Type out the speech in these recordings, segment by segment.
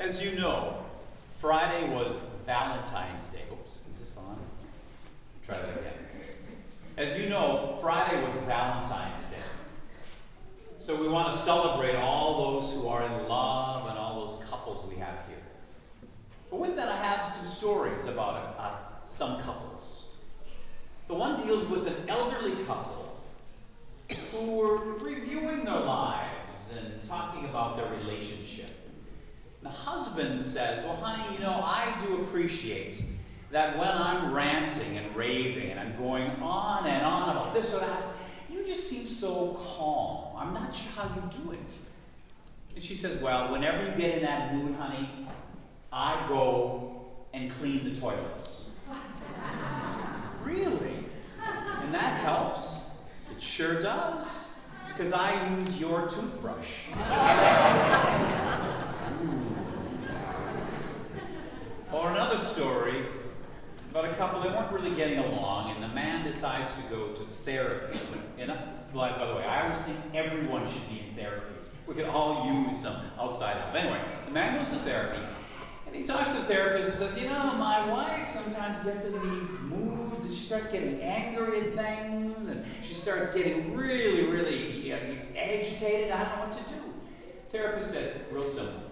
As you know, Friday was Valentine's Day. Oops, is this on? Try that again. As you know, Friday was Valentine's Day. So we want to celebrate all those who are in love and all those couples we have here. But with that, I have some stories about some couples. The one deals with an elderly couple who were reviewing their lives and talking about their relationship. The husband says, well, honey, I do appreciate that when I'm ranting and raving and I'm going on and on about this or that, you just seem so calm. I'm not sure how you do it. And she says, well, whenever you get in that mood, honey, I go and clean the toilets. Really? And that helps? It sure does. Because I use your toothbrush. Or another story about a couple that weren't really getting along, and the man decides to go to therapy. By the way, I always think everyone should be in therapy. We could all use some outside help. Anyway, the man goes to therapy, and he talks to the therapist and says, my wife sometimes gets in these moods, and she starts getting angry at things, and she starts getting really, really agitated. I don't know what to do. Therapist says, real simple.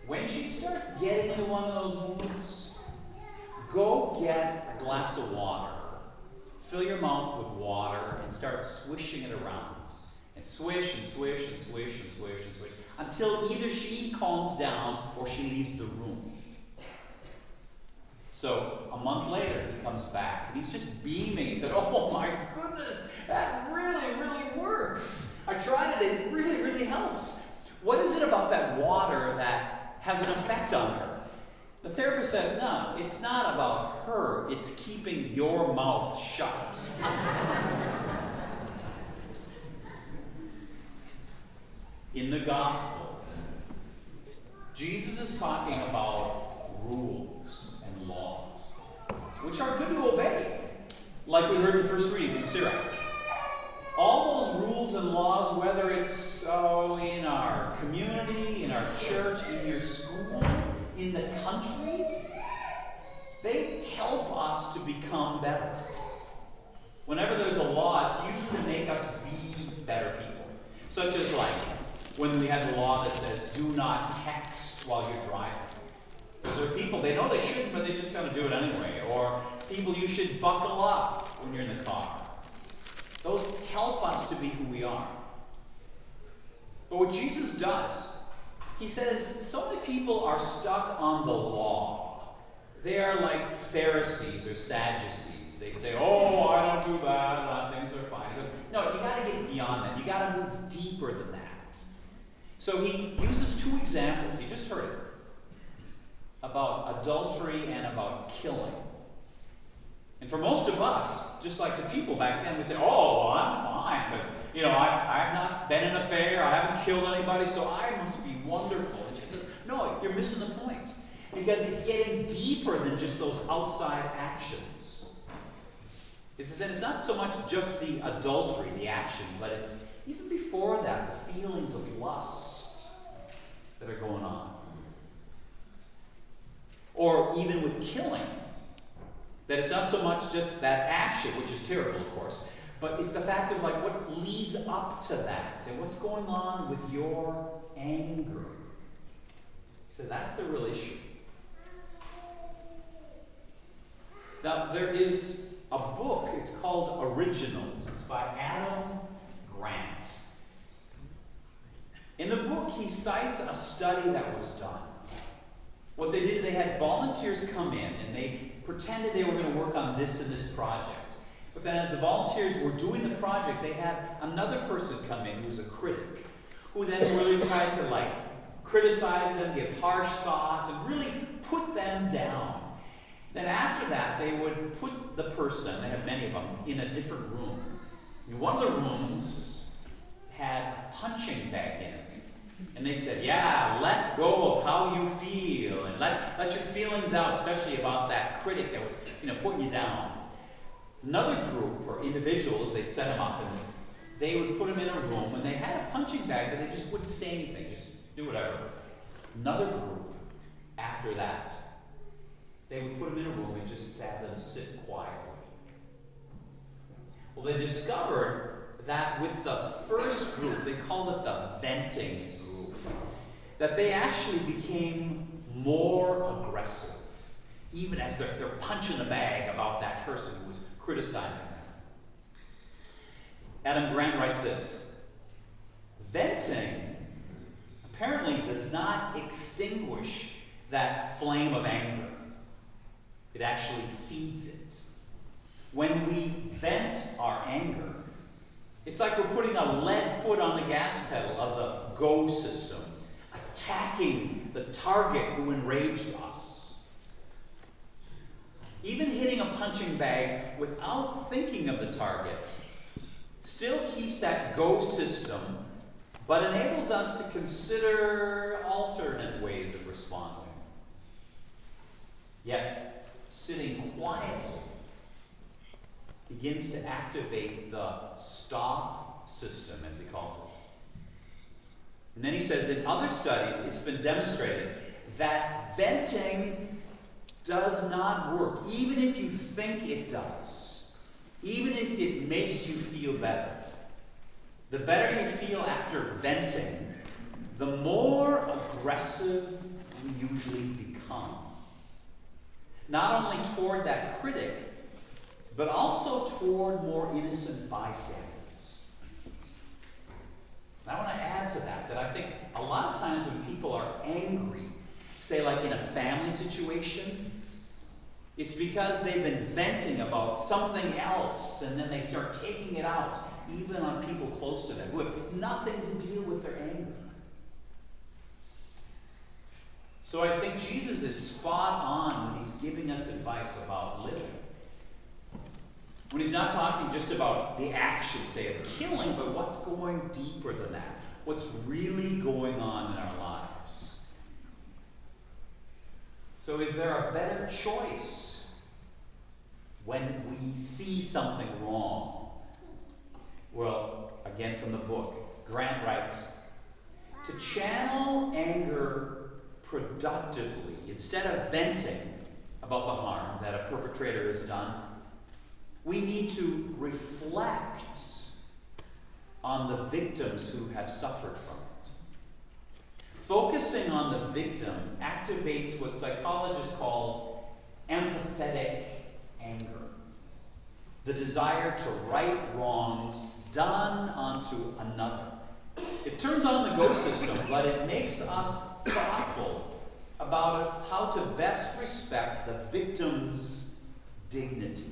When she starts getting into one of those moods, go get a glass of water, fill your mouth with water, and start swishing it around. And swish and swish and swish and swish and swish until either she calms down or she leaves the room. So a month later, he comes back and he's just beaming. He said, oh my goodness, that really, really works. I tried it, it really, really helps. What is it about that water that has an effect on her? The therapist said, no, it's not about her, it's keeping your mouth shut. In the gospel, Jesus is talking about rules and laws, which are good to obey, like we heard in the first reading from Sirach. All those rules and laws, whether it's in our community, in our church, in your school, in the country, they help us to become better. Whenever there's a law, it's usually to make us be better people. Such as like when we had the law that says, do not text while you're driving. Because there are people, they know they shouldn't, but they just gotta do it anyway. Or people, you should buckle up when you're in the car. Those help us to be who we are. But what Jesus does, he says, so many people are stuck on the law. They are like Pharisees or Sadducees. They say, oh, I don't do that, things are fine. He goes, no, you got to get beyond that. You got to move deeper than that. So he uses two examples, he just heard it, about adultery and about killing. And for most of us, just like the people back then, we say, oh, well, I'm fine, because, I've not been in an affair, I haven't killed anybody, so I must be wonderful. And she says, no, you're missing the point. Because it's getting deeper than just those outside actions. It's not so much just the adultery, the action, but it's even before that, the feelings of lust that are going on. Or even with killing. That it's not so much just that action, which is terrible, of course, but it's the fact of like what leads up to that and what's going on with your anger. So that's the real issue. Now, there is a book, it's called Originals. It's by Adam Grant. In the book, he cites a study that was done. What they did, they had volunteers come in and they pretended they were going to work on this and this project. But then as the volunteers were doing the project, they had another person come in who's a critic, who then really tried to criticize them, give harsh thoughts, and really put them down. Then after that, they would put the person, they had many of them, in a different room. And one of the rooms had a punching bag in it. And they said, yeah, let go of how you feel, and let your feelings out, especially about that critic that was putting you down. Another group or individuals, they'd set them up and they would put them in a room and they had a punching bag, but they just wouldn't say anything, just do whatever. Another group, after that, they would put them in a room and just have them sit quietly. Well, they discovered that with the first group, they called it the venting group, that they actually became more aggressive, even as they're punching the bag about that person who was criticizing them. Adam Grant writes this: venting apparently does not extinguish that flame of anger. It actually feeds it. When we vent our anger, it's like we're putting a lead foot on the gas pedal of the go system, attacking the target who enraged us. Even hitting a punching bag without thinking of the target still keeps that go system, but enables us to consider alternate ways of responding. Yet, sitting quietly begins to activate the stop system, as he calls it. And then he says, in other studies, it's been demonstrated that venting does not work, even if you think it does, even if it makes you feel better. The better you feel after venting, the more aggressive you usually become. Not only toward that critic, but also toward more innocent bystanders. I want to add to that I think a lot of times when people are angry, say like in a family situation, it's because they've been venting about something else, and then they start taking it out, even on people close to them, who have nothing to deal with their anger. So I think Jesus is spot on when he's giving us advice about living. When he's not talking just about the action, say, of killing, but what's going deeper than that. What's really going on in our lives. So is there a better choice when we see something wrong? Well, again from the book, Grant writes, to channel anger productively, instead of venting about the harm that a perpetrator has done, we need to reflect on the victims who have suffered from it. Focusing on the victim activates what psychologists call empathetic anger, the desire to right wrongs done onto another. It turns on the go system, but it makes us thoughtful about how to best respect the victim's dignity.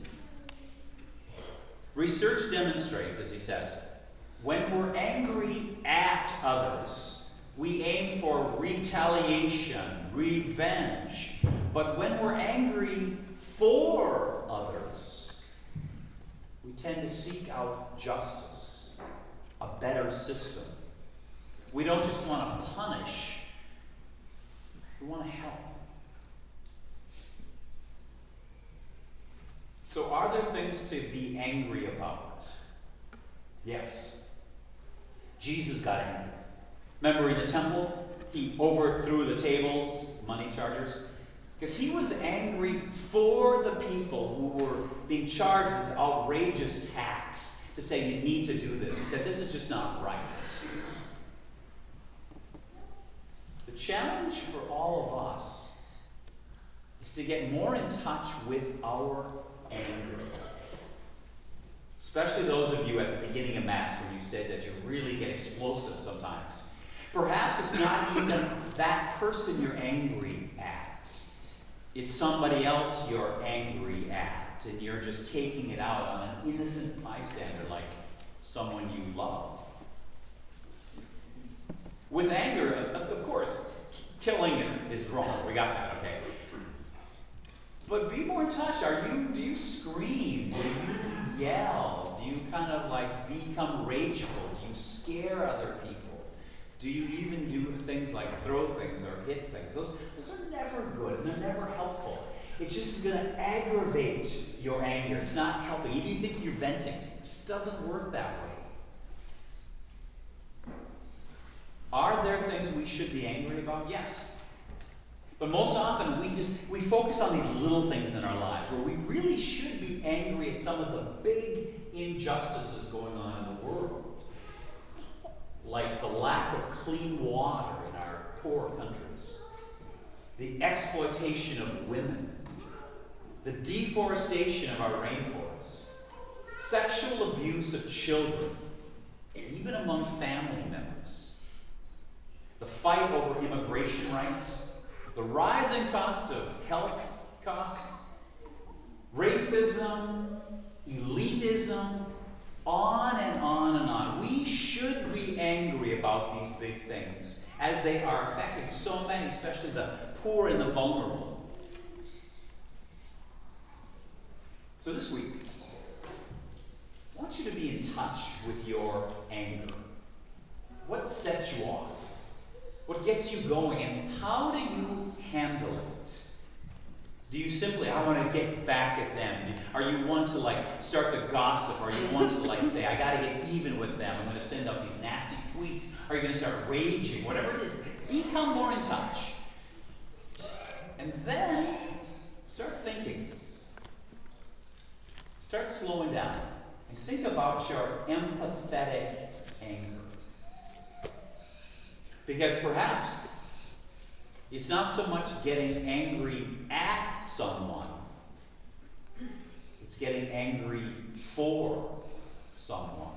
Research demonstrates, as he says, when we're angry at others, we aim for retaliation, revenge. But when we're angry for others, we tend to seek out justice, a better system. We don't just want to punish, we want to help. So are there things to be angry about? Yes. Jesus got angry. Remember in the temple, he overthrew the tables, money chargers, because he was angry for the people who were being charged this outrageous tax to say you need to do this. He said this is just not right. The challenge for all of us is to get more in touch with our anger. Especially those of you at the beginning of Mass when you said that you really get explosive sometimes. Perhaps it's not even that person you're angry at. It's somebody else you're angry at, and you're just taking it out on an innocent bystander like someone you love. With anger, of course, killing is wrong. We got that, okay? But be more in touch. Do you scream? Do you yell? Do you kind of like become rageful? Do you scare other people? Do you even do things like throw things or hit things? Those are never good and they're never helpful. It's just going to aggravate your anger. It's not helping. Even if you think you're venting, it just doesn't work that way. Are there things we should should be angry about? Yes. But most often we focus on these little things in our lives where we really should be angry at some of the big injustices going on in the world. Like the lack of clean water in our poor countries, the exploitation of women, the deforestation of our rainforests, sexual abuse of children, even among family members, the fight over immigration rights, the rising cost of health costs, racism, elitism, on and on and on. We should be angry about these big things as they are affecting so many, especially the poor and the vulnerable. So this week, I want you to be in touch with your anger. What sets you off? What gets you going? And how do you handle it? Do you simply, I want to get back at them? Are you one to start the gossip? Are you one to say, I got to get even with them? I'm going to send out these nasty tweets. Are you going to start raging? Whatever it is, become more in touch. And then start thinking. Start slowing down. And think about your empathetic anger. Because perhaps it's not so much getting angry at someone, it's getting angry for someone.